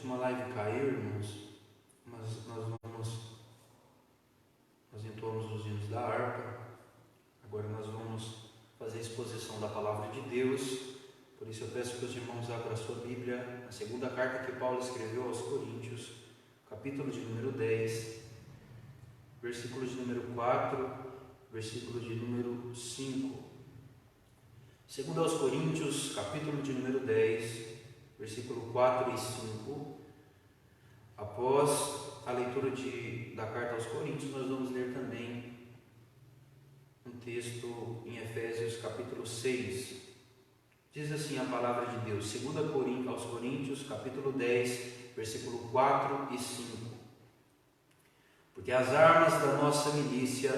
última live caiu, irmãos, mas nós entoamos os hinos da harpa. Agora nós vamos fazer a exposição da palavra de Deus. Por isso eu peço que os irmãos abram a sua Bíblia, a segunda carta que Paulo escreveu aos Coríntios, capítulo de número 10, versículo de número 4, versículo de número 5. Segundo aos Coríntios, capítulo de número 10, versículo 4 e 5. Após a leitura da carta aos Coríntios, nós vamos ler também um texto em Efésios capítulo 6. Diz assim a palavra de Deus, 2 aos Coríntios, capítulo 10, versículo 4 e 5. Porque as armas da nossa milícia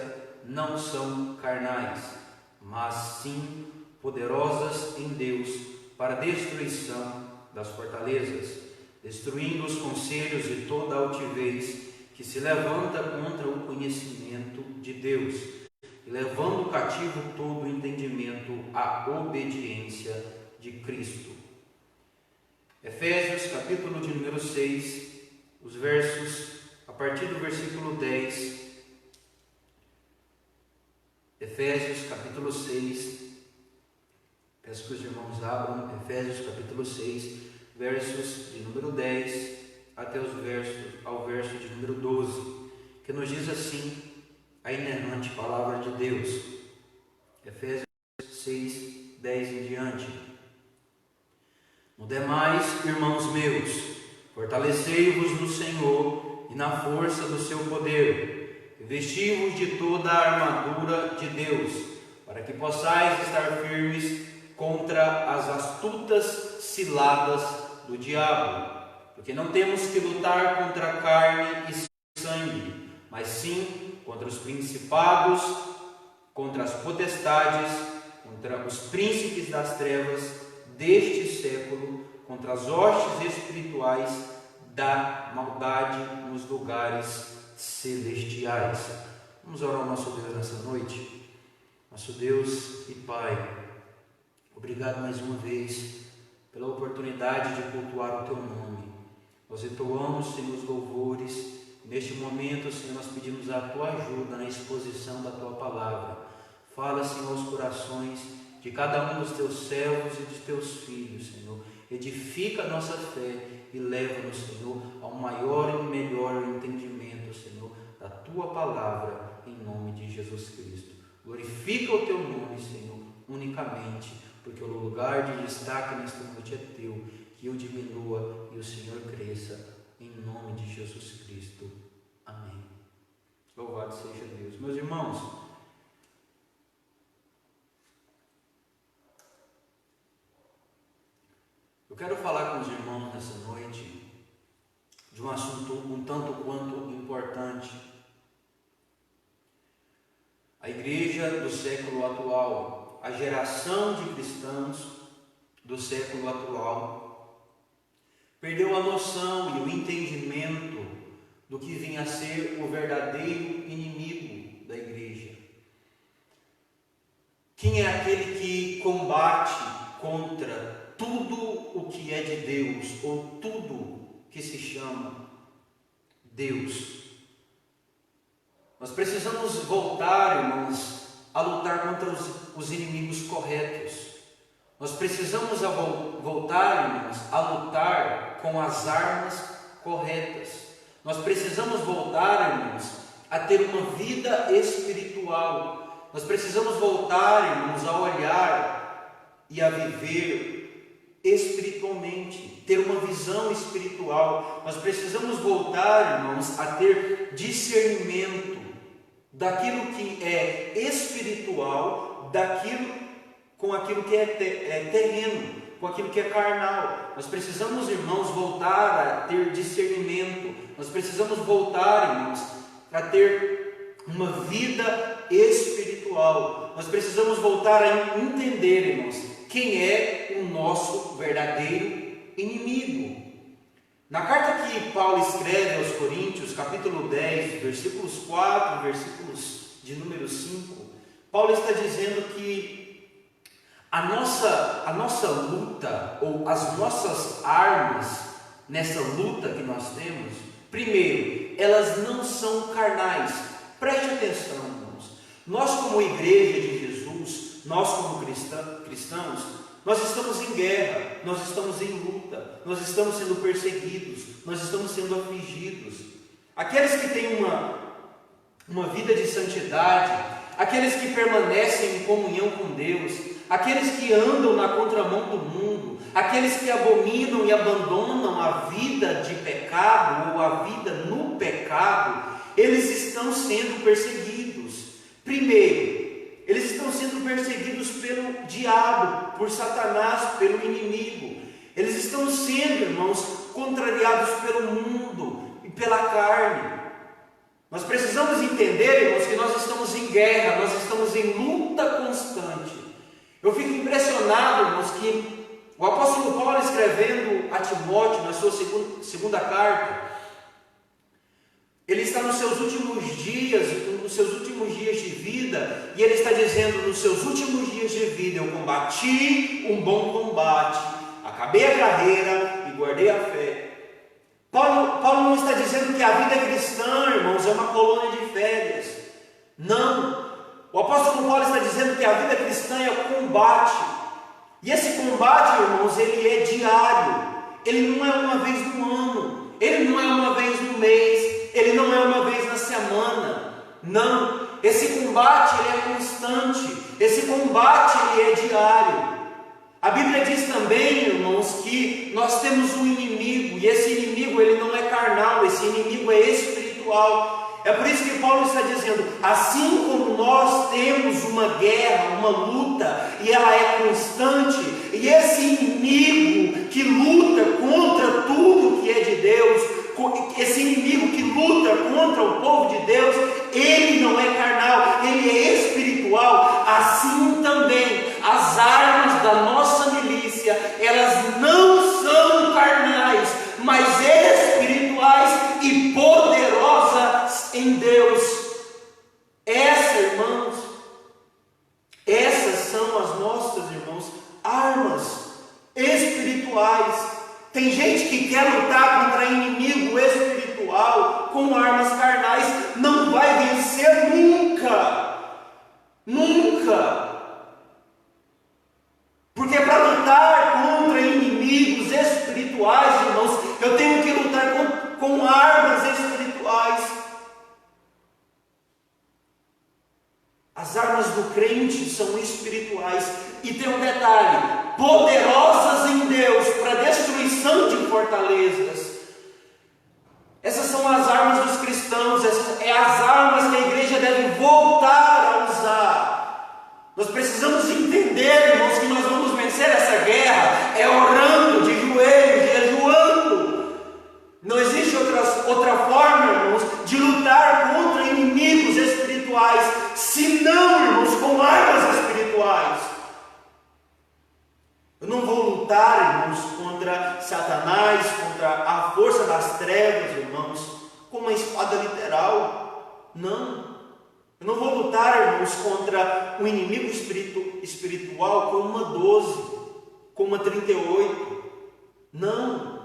não são carnais, mas sim poderosas em Deus para a destruição das fortalezas, destruindo os conselhos e toda a altivez que se levanta contra o conhecimento de Deus, e levando cativo todo o entendimento à obediência de Cristo. Efésios capítulo de número 6, os versos, a partir do versículo 10, Efésios capítulo 6, peço que os irmãos abram, Efésios capítulo 6, versos de número 10 até ao verso de número 12, que nos diz assim a inerrante palavra de Deus. Efésios 6, 10 em diante. No demais, irmãos meus, fortalecei-vos no Senhor e na força do seu poder, e vesti-vos de toda a armadura de Deus, para que possais estar firmes contra as astutas ciladas do diabo, porque não temos que lutar contra carne e sangue, mas sim contra os principados, contra as potestades, contra os príncipes das trevas deste século, contra as hostes espirituais da maldade nos lugares celestiais. Vamos orar ao nosso Deus nessa noite. Nosso Deus e Pai, obrigado mais uma vez pela oportunidade de cultuar o Teu nome. Nós entoamos, Senhor, os louvores. Neste momento, Senhor, nós pedimos a Tua ajuda na exposição da Tua palavra. Fala, Senhor, aos corações de cada um dos Teus servos e dos Teus filhos, Senhor. Edifica a nossa fé e leva-nos, Senhor, a um maior e melhor entendimento, Senhor, da Tua palavra, em nome de Jesus Cristo. Glorifica o Teu nome, Senhor, unicamente, porque o lugar de destaque nesta noite é Teu, que eu diminua e o Senhor cresça, em nome de Jesus Cristo. Amém. Louvado seja Deus. Meus irmãos, eu quero falar com os irmãos nessa noite de um assunto um tanto quanto importante. A igreja do século atual, a geração de cristãos do século atual, perdeu a noção e o entendimento do que vinha a ser o verdadeiro inimigo da igreja. Quem é aquele que combate contra tudo o que é de Deus, ou tudo que se chama Deus? Nós precisamos voltar, irmãos, a lutar contra os inimigos corretos. Nós precisamos voltar, irmãos, a lutar com as armas corretas. Nós precisamos voltar, irmãos, a ter uma vida espiritual. Nós precisamos voltar, irmãos, a olhar e a viver espiritualmente, ter uma visão espiritual. Nós precisamos voltar, irmãos, a ter discernimento daquilo que é espiritual, com aquilo que é terreno, com aquilo que é carnal. Nós precisamos, irmãos, voltar a ter discernimento. Nós precisamos voltar, irmãos, a ter uma vida espiritual. Nós precisamos voltar a entender, irmãos, quem é o nosso verdadeiro inimigo. Na carta que Paulo escreve aos Coríntios, capítulo 10, versículos 4, versículos de número 5, Paulo está dizendo que a nossa luta, ou as nossas armas nessa luta que nós temos, primeiro, elas não são carnais. Preste atenção, irmãos. Nós como igreja de Jesus, nós como cristãos, nós estamos em guerra, nós estamos em luta, nós estamos sendo perseguidos, nós estamos sendo afligidos. Aqueles que têm uma vida de santidade, aqueles que permanecem em comunhão com Deus, aqueles que andam na contramão do mundo, aqueles que abominam e abandonam a vida de pecado ou a vida no pecado, eles estão sendo perseguidos. Primeiro, eles estão sendo perseguidos pelo diabo, por Satanás, pelo inimigo. Eles estão sendo, irmãos, contrariados pelo mundo e pela carne. Nós precisamos entender, irmãos, que nós estamos em guerra, nós estamos em luta constante. Eu fico impressionado, irmãos, que o apóstolo Paulo, escrevendo a Timóteo, na sua segunda carta, ele está nos seus últimos dias de vida, e ele está dizendo: nos seus últimos dias de vida eu combati um bom combate, acabei a carreira e guardei a fé. Paulo não está dizendo que a vida cristã, irmãos, é uma colônia de férias. Não. O apóstolo Paulo está dizendo que a vida cristã é o combate. E esse combate, irmãos, ele é diário. Ele não é uma vez no ano. Ele não é uma vez no mês. Ele não é uma vez na semana. Não. Esse combate, ele é constante. Esse combate, ele é diário. A Bíblia diz também, irmãos, que nós temos um inimigo, e esse inimigo, ele não é carnal, esse inimigo é espiritual. É por isso que Paulo está dizendo: assim como nós temos uma guerra, uma luta, e ela é constante, e esse inimigo que luta contra tudo que é de Deus, esse inimigo que luta contra o povo de Deus, ele não é carnal, ele é espiritual. Assim também as armas da nossa milícia, elas não são carnais, mas espirituais e poderosas em Deus. Irmãos, essas são as nossas, irmãos, armas espirituais. Tem gente que quer lutar contra inimigo espiritual com armas carnais, não vai vencer nunca. Nunca. Porque para lutar contra inimigos espirituais, irmãos, eu tenho que lutar com armas espirituais. As armas do crente são espirituais. E tem um detalhe: poderosas em Deus para destruição de fortalezas. Essas são as armas dos cristãos. Essas é as armas que a igreja deve voltar a usar. Nós precisamos entender, irmãos, que nós vamos vencer essa guerra orando, de joelhos, jejuando. Não existe outra forma, irmãos, de lutar contra inimigos espirituais, senão, irmãos, com armas espirituais. Eu não vou lutar, irmãos, contra Satanás, contra a força das trevas, irmãos, com uma espada literal. Não. Eu não vou lutar, irmãos, contra um inimigo espiritual com uma 12, com uma 38. Não.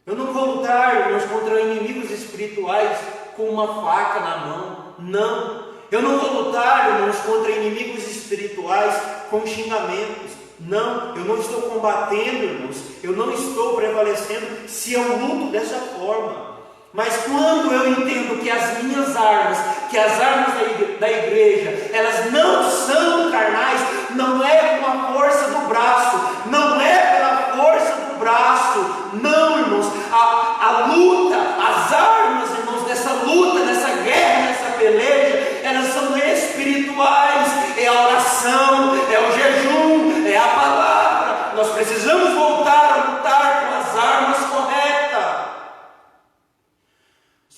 Eu não vou lutar, irmãos, contra inimigos espirituais com uma faca na mão. Não. Eu não vou lutar, irmãos, contra inimigos espirituais com xingamentos. Não. Eu não estou combatendo, irmãos. Eu não estou prevalecendo se eu luto dessa forma. Mas quando eu entendo que as minhas armas, que as armas da igreja, elas não são carnais, não é com a força do braço, não é pela força do braço, não, irmãos. A luta, as armas, irmãos, dessa luta, dessa guerra, dessa peleja, elas são espirituais. É a oração, é o jejum, é a palavra. Nós precisamos voltar a lutar com as armas corretas.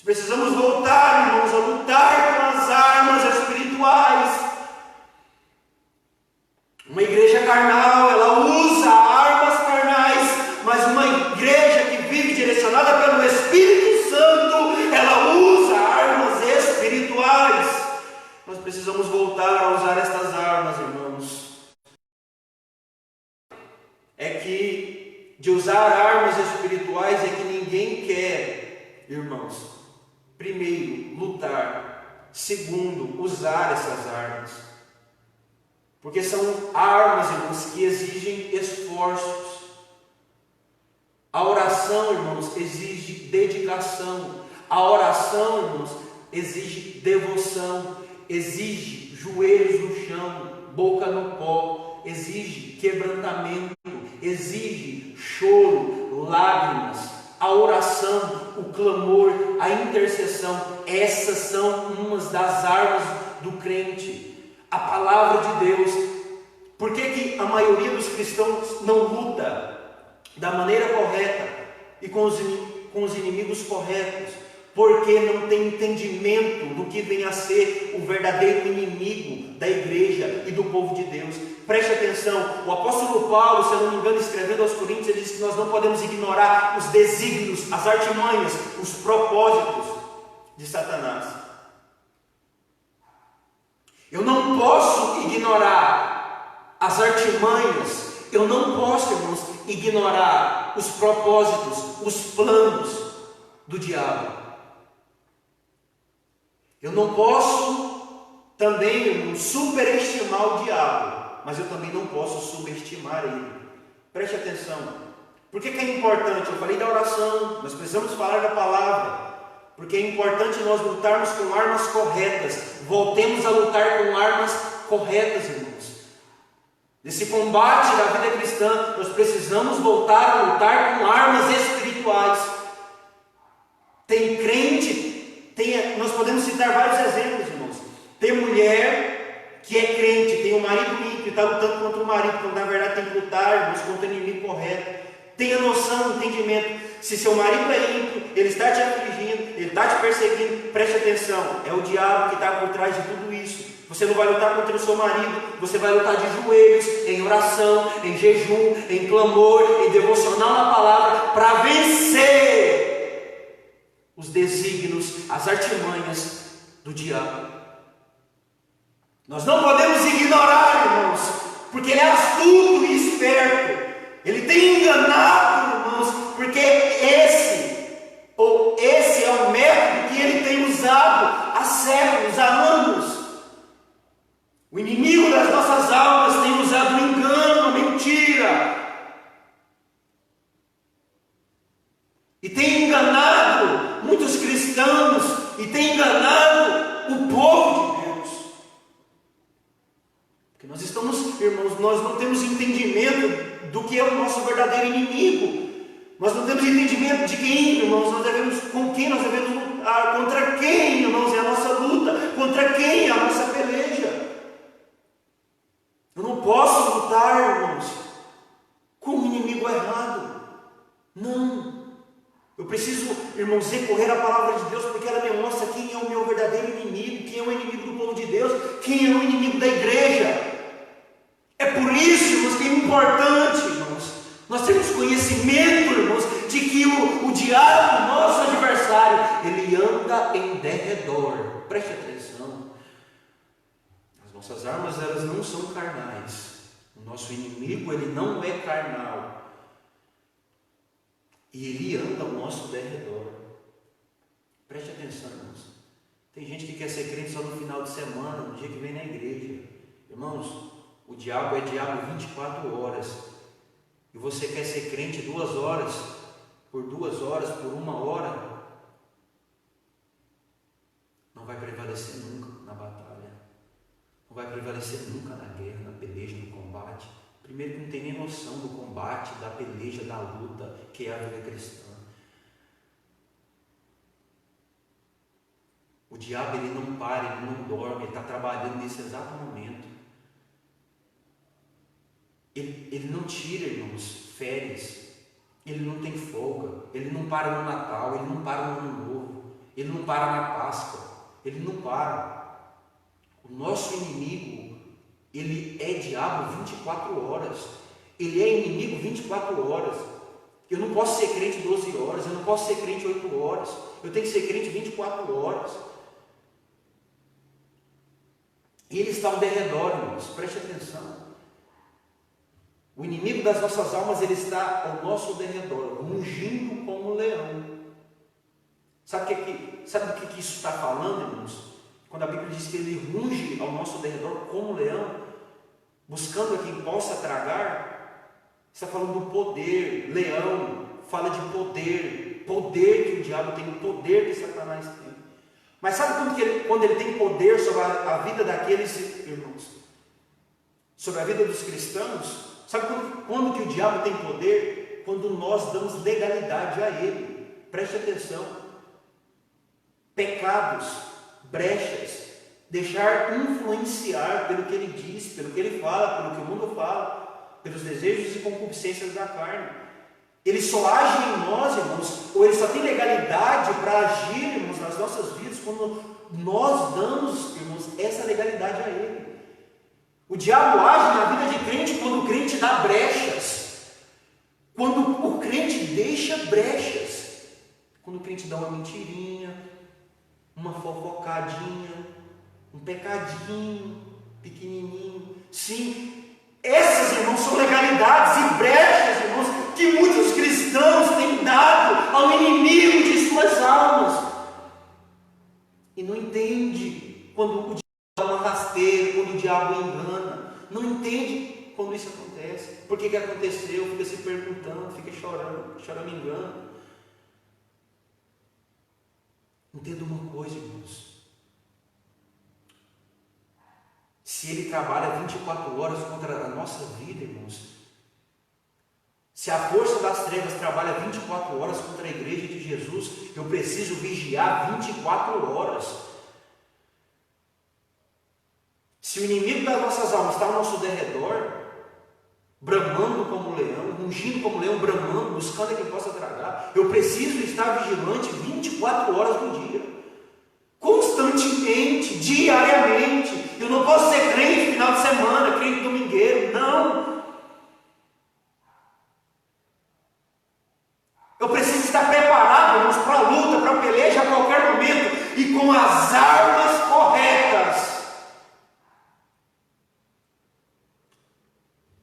Precisamos voltar, irmãos, a lutar com as armas espirituais. Uma igreja carnal, ela usa armas carnais, mas uma igreja que vive direcionada pelo Espírito Santo, ela usa armas espirituais. Nós precisamos voltar a usar estas armas, irmãos. É que de usar armas espirituais é que ninguém quer, irmãos, primeiro, lutar, segundo, usar essas armas. Porque são armas, irmãos, que exigem esforços. A oração, irmãos, exige dedicação. A oração, irmãos, exige devoção, exige joelhos no chão, boca no pó, exige quebrantamento, exige choro, lágrimas. A oração, o clamor, a intercessão, essas são umas das armas do crente. A palavra de Deus. Por que a maioria dos cristãos não luta da maneira correta e com os inimigos corretos? Porque não tem entendimento do que vem a ser o verdadeiro inimigo da igreja e do povo de Deus. Preste atenção, o apóstolo Paulo, se eu não me engano, escrevendo aos Coríntios, ele diz que nós não podemos ignorar os desígnios, as artimanhas, os propósitos de Satanás. Eu não posso ignorar as artimanhas, eu não posso, irmãos, ignorar os propósitos, os planos do diabo. Eu não posso também, irmãos, superestimar o diabo, mas eu também não posso subestimar ele. Preste atenção. Por que é importante? Eu falei da oração, nós precisamos falar da palavra. Porque é importante nós lutarmos com armas corretas. Voltemos a lutar com armas corretas, irmãos. Nesse combate da vida cristã, nós precisamos voltar a lutar com armas espirituais. Tem crente, nós podemos citar vários exemplos, irmãos. Tem mulher que é crente, tem um marido ímpio e está lutando contra o marido, quando na verdade tem que lutar, irmãos, contra o inimigo correto. Tenha noção, entendimento. Se seu marido é ímpio, ele está te afligindo, ele está te perseguindo, preste atenção, é o diabo que está por trás de tudo isso. Você não vai lutar contra o seu marido, você vai lutar de joelhos, em oração, em jejum, em clamor, em devocional na palavra, para vencer os desígnios, as artimanhas do diabo. Nós não podemos ignorar, irmãos, porque ele é astuto e esperto. Ele tem enganado, irmãos, porque esse é o método que ele tem usado há séculos, há anos. O inimigo das nossas almas tem usado o engano, a mentira. E tem enganado muitos cristãos, e tem enganado o povo de Deus. Porque nós estamos, irmãos, nós não temos entendimento do que é o nosso verdadeiro inimigo. Nós não temos entendimento de quem, irmãos, com quem nós devemos lutar, contra quem, irmãos, é a nossa luta, contra quem é a nossa peleja. Eu não posso lutar, irmãos, com o inimigo errado. Não. Eu preciso, irmãos, recorrer à palavra de Deus, porque ela me mostra quem é o meu verdadeiro inimigo, quem é o inimigo do povo de Deus, quem é o inimigo da igreja. É por isso, irmãos, que é importante, irmãos, nós temos conhecimento, irmãos, de que o diabo, nosso adversário, ele anda em derredor. Preste atenção. As nossas armas, elas não são carnais. O nosso inimigo, ele não é carnal. E ele anda ao nosso derredor. Preste atenção, irmãos. Tem gente que quer ser crente só no final de semana, no dia que vem na igreja. Irmãos, o diabo é diabo 24 horas. E você quer ser crente 2 horas, por 2 horas, por 1 hora? Não vai prevalecer nunca na batalha. Não vai prevalecer nunca na guerra, na peleja, no combate. Primeiro que não tem nem noção do combate, da peleja, da luta, que é a vida cristã. O diabo, ele não para, ele não dorme, ele está trabalhando nesse exato momento. Ele não tira, irmãos, férias, ele não tem folga, ele não para no Natal, ele não para no Ano Novo, ele não para na Páscoa, ele não para. O nosso inimigo, ele é diabo 24 horas, ele é inimigo 24 horas. Eu não posso ser crente 12 horas, eu não posso ser crente 8 horas, eu tenho que ser crente 24 horas. E ele está ao derredor, irmãos, preste atenção. O inimigo das nossas almas, ele está ao nosso derredor, rugindo como um leão. Sabe do que isso está falando, irmãos? Quando a Bíblia diz que ele ruge ao nosso derredor como leão, buscando a quem possa tragar, está falando do poder. Leão fala de poder, poder que o diabo tem, o poder que Satanás tem. Mas sabe quando ele tem poder sobre a vida daqueles irmãos? Sobre a vida dos cristãos? Sabe quando que o diabo tem poder? Quando nós damos legalidade a ele. Preste atenção. Pecados, brechas, deixar influenciar pelo que ele diz, pelo que ele fala, pelo que o mundo fala, pelos desejos e concupiscências da carne. Ele só age em nós, irmãos, ou ele só tem legalidade para agir, irmãos, nas nossas vidas, quando nós damos, irmãos, essa legalidade a ele. O diabo age na vida de crente quando o crente dá brechas, quando o crente deixa brechas, quando o crente dá uma mentirinha, uma fofocadinha, um pecadinho pequenininho. Sim, essas, irmãos, são legalidades e brechas, irmãos, que muitos cristãos têm dado ao inimigo de suas almas. E não entende quando o diabo dá uma rasteira, quando o diabo engana. Não entende quando isso acontece. Por que aconteceu? Fica se perguntando, fica chorando, choramingando. Entenda uma coisa, irmãos. Se ele trabalha 24 horas contra a nossa vida, irmãos, se a força das trevas trabalha 24 horas contra a igreja de Jesus, eu preciso vigiar 24 horas. Se o inimigo das nossas almas está ao nosso derredor, bramando como leão, rugindo como leão, bramando, buscando a quem possa tragar, eu preciso estar vigilante 24 horas do dia, constantemente, diariamente. Eu não posso ser crente final de semana, crente domingueiro, não. Eu preciso estar preparado, irmãos, para a luta, para a peleja a qualquer momento e com as armas corretas.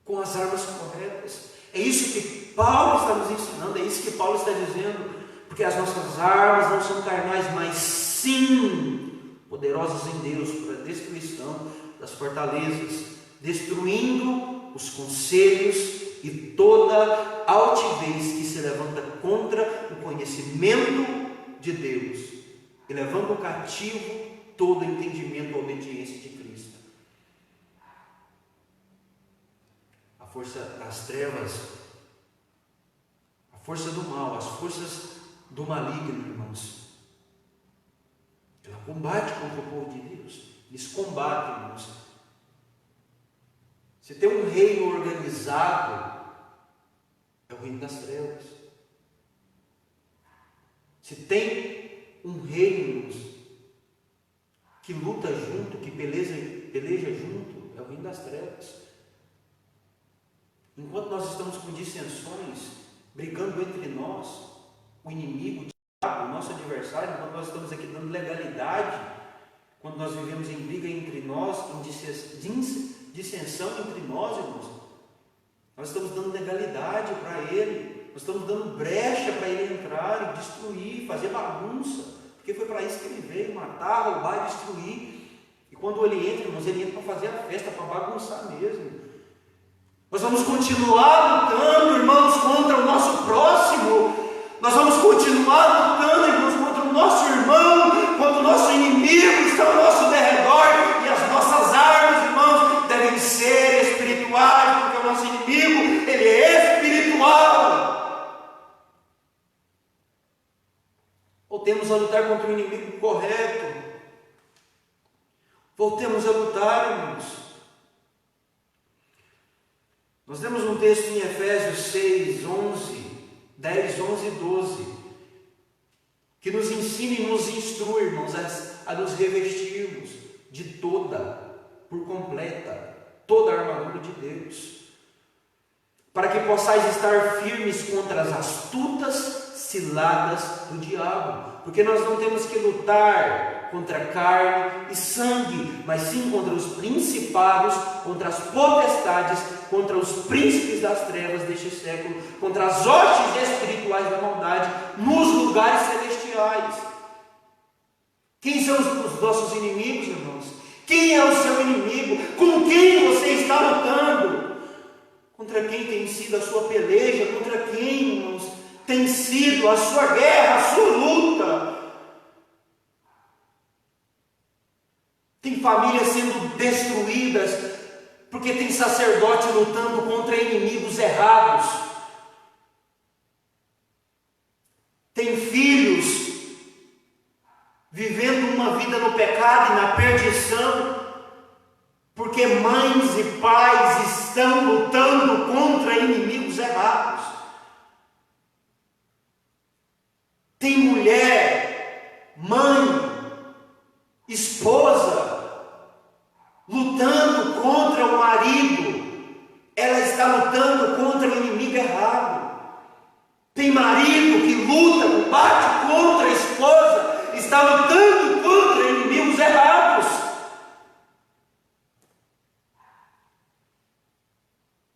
Com as armas corretas. É isso que Paulo está nos ensinando, é isso que Paulo está dizendo, porque as nossas armas não são carnais, mas sim poderosas em Deus para a destruição das fortalezas, destruindo os conselhos e toda altivez que se levanta contra o conhecimento de Deus, e levando cativo todo entendimento à obediência de Cristo. A força das trevas, a força do mal, as forças do maligno, irmãos, ela combate contra o povo de Deus. Eles combatem, irmãos. Se tem um reino organizado, é o reino das trevas. Se tem um reino, irmãos, que luta junto, que peleja junto, é o reino das trevas. Enquanto nós estamos com dissensões, brigando entre nós, o inimigo, o diabo, o nosso adversário, enquanto nós estamos aqui dando legalidade, quando nós vivemos em briga entre nós, em dissensão entre nós, irmãos, nós estamos dando legalidade para ele, nós estamos dando brecha para ele entrar e destruir, fazer bagunça, porque foi para isso que ele veio, matar, roubar e destruir. E quando ele entra, irmãos, ele entra para fazer a festa, para bagunçar mesmo. Nós vamos continuar lutando, irmãos, contra o nosso próximo. Nós vamos continuar lutando, irmãos, contra o nosso irmão, contra o nosso inimigo que está ao nosso derredor. E as nossas armas, irmãos, devem ser espirituais, porque o nosso inimigo, ele é espiritual. Voltemos a lutar contra o inimigo correto. Voltemos a lutar, irmãos. Nós temos um texto em Efésios 6, 11, 10, 11 e 12, que nos ensina e nos instrui, irmãos, a nos revestirmos de por completa, toda a armadura de Deus, para que possais estar firmes contra as astutas ciladas do diabo, porque nós não temos que lutar contra carne e sangue, mas sim contra os principados, contra as potestades, contra os príncipes das trevas deste século, contra as hostes espirituais da maldade nos lugares celestiais. Quem são os nossos inimigos, irmãos? Quem é o seu inimigo? Com quem você está lutando? Contra quem tem sido a sua peleja? Contra quem, irmãos, tem sido a sua guerra, a sua luta? Tem famílias sendo destruídas porque tem sacerdote lutando contra inimigos errados. Tem filhos vivendo uma vida no pecado e na perdição, porque mães e pais estão lutando contra inimigos errados. Tem mulher, mãe, esposa, lutando contra o marido, ela está lutando contra o inimigo errado. Tem marido que luta, bate contra a esposa, está lutando contra inimigos errados.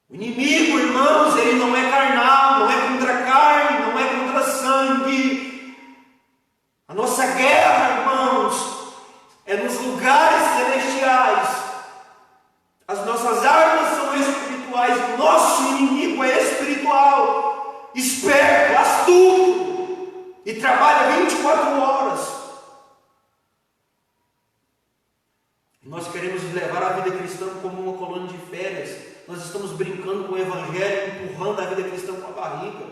O inimigo, irmãos, ele não é carnal, não é contra carne, não é contra sangue. A nossa guerra, irmãos, é nos lugares celestiais. As nossas armas são espirituais, o nosso inimigo é espiritual, esperto, astuto, e trabalha 24 horas. Nós queremos levar a vida cristã como uma colônia de férias. Nós estamos brincando com o evangelho, empurrando a vida cristã com a barriga.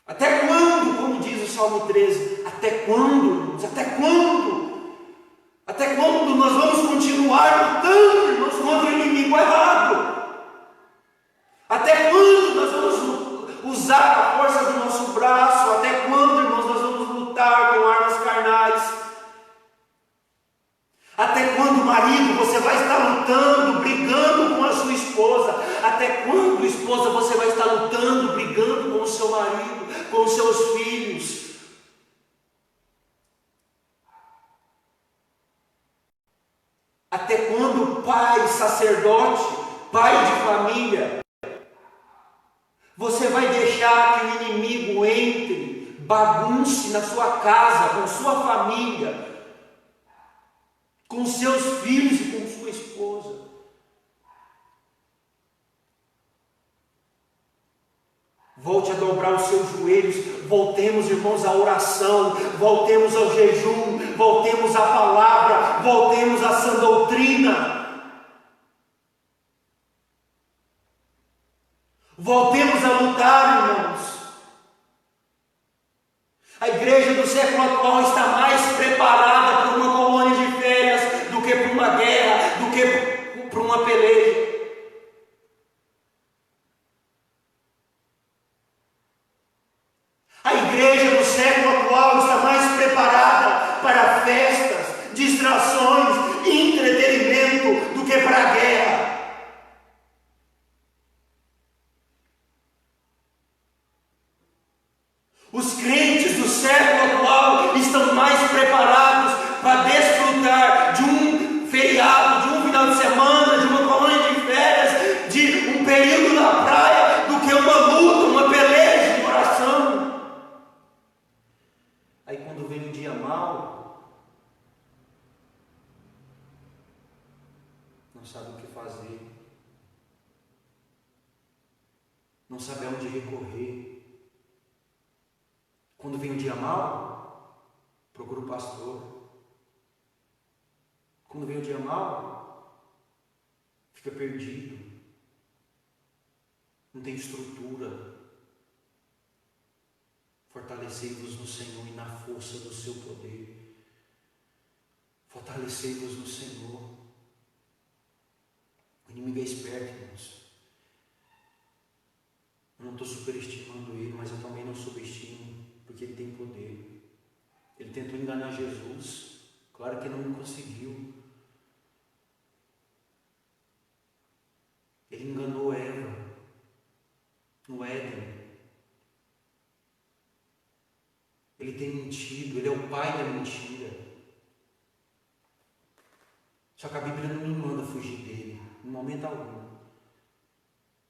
Até quando, como diz o Salmo 13, até quando, irmãos? Até quando? Até quando nós vamos continuar lutando, irmãos, contra o inimigo errado? Até quando nós vamos usar a força do nosso braço? Até quando, irmãos, nós vamos lutar com armas carnais? Até quando, marido, você vai estar lutando, brigando com a sua esposa? Até quando, esposa, você vai estar lutando, brigando com o seu marido, com os seus filhos? Até quando, pai, sacerdote, pai de família, você vai deixar que o inimigo entre, bagunce na sua casa, com sua família, com seus filhos e com sua esposa? Volte a dobrar os seus joelhos, voltemos, irmãos, à oração, voltemos ao jejum, voltemos à palavra, voltemos à sã doutrina. Voltemos a lutar, irmãos. A igreja do século atual está mais preparada para uma colônia de férias do que para uma guerra, do que para uma peleja. A igreja do século atual está mais preparada para festas, distrações e entretenimento do que para a guerra. Os crentes do século atual estão mais preparados para desfrutar de um feriado, de um final de semana, de uma colônia de férias, de um período na praia, do que uma luta, uma peleja de oração. Aí quando vem um dia mau, não sabe o que fazer, não sabe aonde recorrer. Quando vem um dia mau, procura o pastor. Quando vem um dia mau, fica perdido, não tem estrutura. Fortalecei-vos no Senhor e na força do seu poder. Fortalecei-vos no Senhor. O inimigo é esperto, irmãos. Eu não estou superestimando ele, mas eu também não subestimo, porque ele tem poder. Ele tentou enganar Jesus, claro que não conseguiu. Ele enganou Eva no Éden. Ele tem mentido, ele é o pai da mentira. Só que a Bíblia não me manda fugir dele, em momento algum.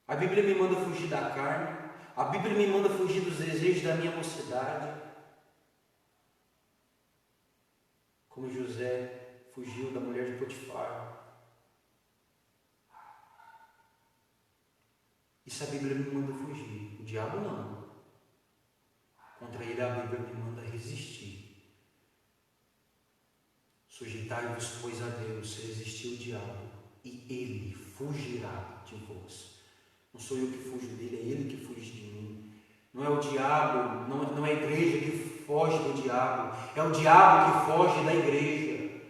A Bíblia me manda fugir da carne, a Bíblia me manda fugir dos desejos da minha mocidade. Como José fugiu da mulher de Potifar. Isso a Bíblia me manda fugir, o diabo não. Contra ele a Bíblia me manda resistir. Sujeitai-vos, pois, a Deus, resistir o diabo, e ele fugirá de vós. Não sou eu que fujo dele, é ele que foge de mim. Não é o diabo, não é a igreja que foge do diabo, é o diabo que foge da igreja.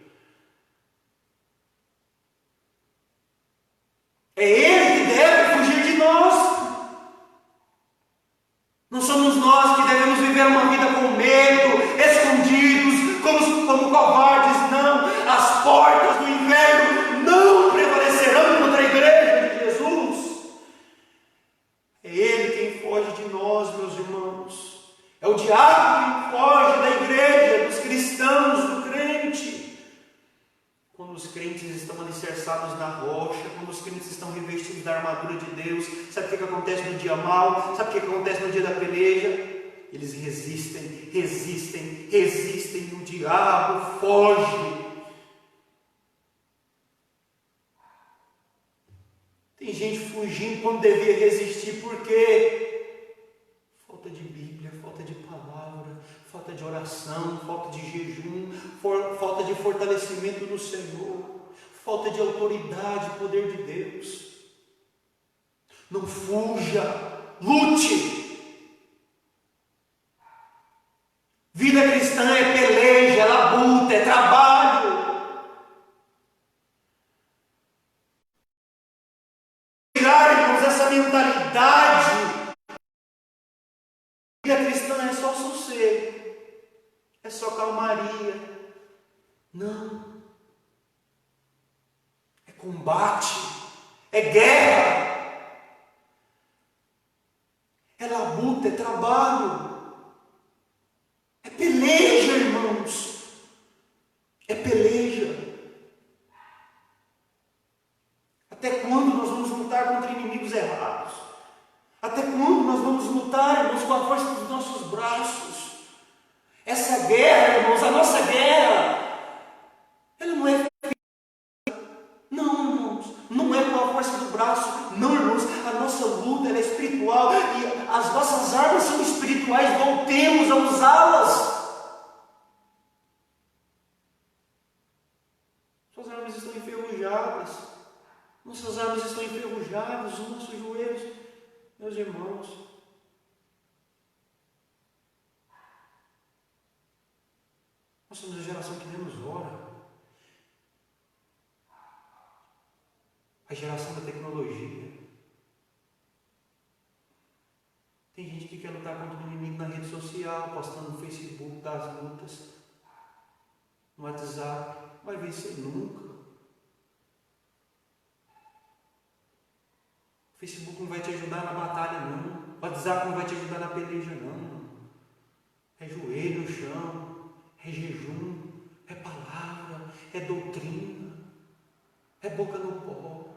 É ele que deve fugir de nós. Não somos nós que devemos viver uma vida com medo, escondidos, como covardes. Não, as portas do inferno não prevalecerão contra a igreja de Jesus. É ele quem foge de nós, meus irmãos. É o diabo quem foge da igreja, dos cristãos, do crente. Quando os crentes estão alicerçados na rocha, quando os crentes estão revestidos da armadura de Deus, sabe o que acontece no dia mau? Sabe o que acontece no dia da peleja? Eles resistem, e o diabo foge. Tem gente fugindo quando devia resistir, por quê? Falta de Bíblia, falta de palavra, falta de oração, falta de jejum, falta de fortalecimento no Senhor, falta de autoridade, poder de Deus. Não fuja, lute. Vida cristã é peleja, é labuta, é trabalho. Tirarmos essa mentalidade. Vida cristã é só sossego, é só calmaria. Não. É combate, é guerra, é labuta, é trabalho. É peleja, irmãos. É peleja. Até quando nós vamos lutar contra inimigos errados? Até quando nós vamos lutar, irmãos, com a força dos nossos braços? Essa guerra, irmãos, a nossa guerra, ela não é... Não, irmãos, não é com a força do braço. Não, irmãos, a nossa luta ela é espiritual e as nossas armas são espirituais. Voltemos a usá-las. Suas armas estão enferrujadas. Nossas armas estão enferrujadas. Os nossos joelhos, meus irmãos. Nós somos a geração que menos ora. A geração da tecnologia. Tem gente que quer lutar contra o inimigo na rede social, postando no Facebook das lutas, no WhatsApp. Não vai vencer nunca. O Facebook não vai te ajudar na batalha, não. O WhatsApp não vai te ajudar na peleja, não. É joelho no chão, é jejum, é palavra, é doutrina, é boca no pó.